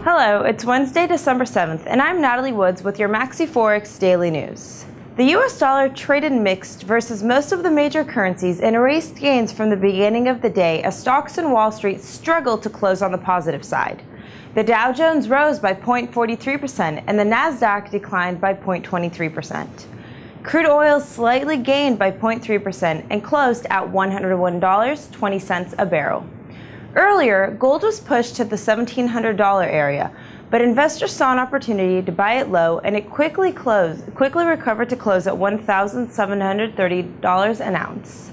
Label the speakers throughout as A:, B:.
A: Hello, it's Wednesday, December 7th, and I'm Natalie Woods with your MaxiForex Daily News. The US dollar traded mixed versus most of the major currencies and erased gains from the beginning of the day as stocks in Wall Street struggled to close on the positive side. The Dow Jones rose by 0.43% and the Nasdaq declined by 0.23%. Crude oil slightly gained by 0.3% and closed at $101.20 a barrel. Earlier, gold was pushed to the $1,700 area, but investors saw an opportunity to buy it low, and it quickly recovered to close at $1,730 an ounce.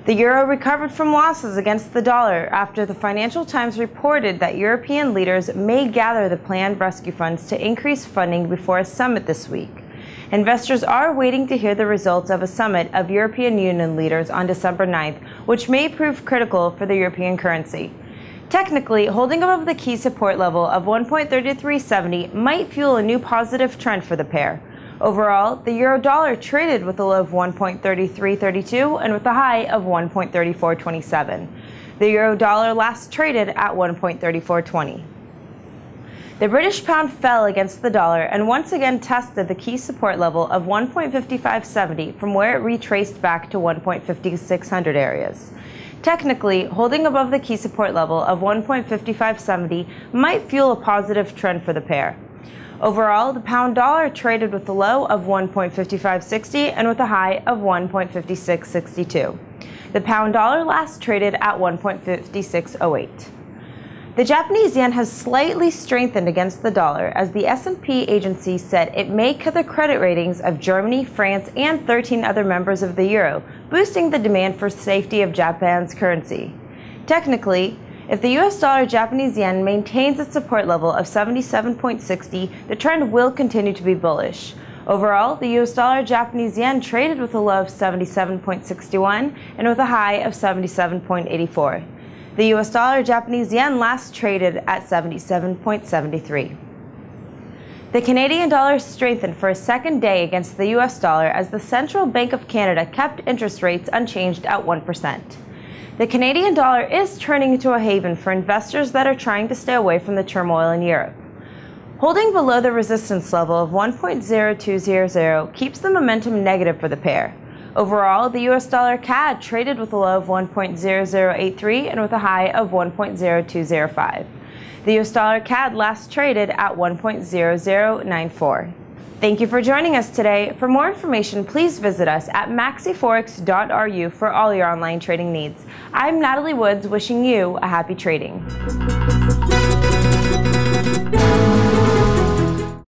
A: The euro recovered from losses against the dollar after the Financial Times reported that European leaders may gather the planned rescue funds to increase funding before a summit this week. Investors are waiting to hear the results of a summit of European Union leaders on December 9th, which may prove critical for the European currency. Technically, holding above the key support level of 1.3370 might fuel a new positive trend for the pair. Overall, the euro-dollar traded with a low of 1.3332 and with a high of 1.3427. The euro-dollar last traded at 1.3420. The British pound fell against the dollar and once again tested the key support level of 1.5570 from where it retraced back to 1.5600 areas. Technically, holding above the key support level of 1.5570 might fuel a positive trend for the pair. Overall, the pound dollar traded with a low of 1.5560 and with a high of 1.5662. The pound dollar last traded at 1.5608. The Japanese yen has slightly strengthened against the dollar as the S&P agency said it may cut the credit ratings of Germany, France, and 13 other members of the euro, boosting the demand for safety of Japan's currency. Technically, if the US dollar Japanese yen maintains its support level of 77.60, the trend will continue to be bullish. Overall, the US dollar Japanese yen traded with a low of 77.61 and with a high of 77.84. The US dollar Japanese yen last traded at 77.73. The Canadian dollar strengthened for a second day against the US dollar as the Central Bank of Canada kept interest rates unchanged at 1%. The Canadian dollar is turning into a haven for investors that are trying to stay away from the turmoil in Europe. Holding below the resistance level of 1.0200 keeps the momentum negative for the pair. Overall, the US dollar CAD traded with a low of 1.0083 and with a high of 1.0205. The US dollar CAD last traded at 1.0094. Thank you for joining us today. For more information, please visit us at MaxiForex.ru for all your online trading needs. I'm Natalie Woods, wishing you a happy trading.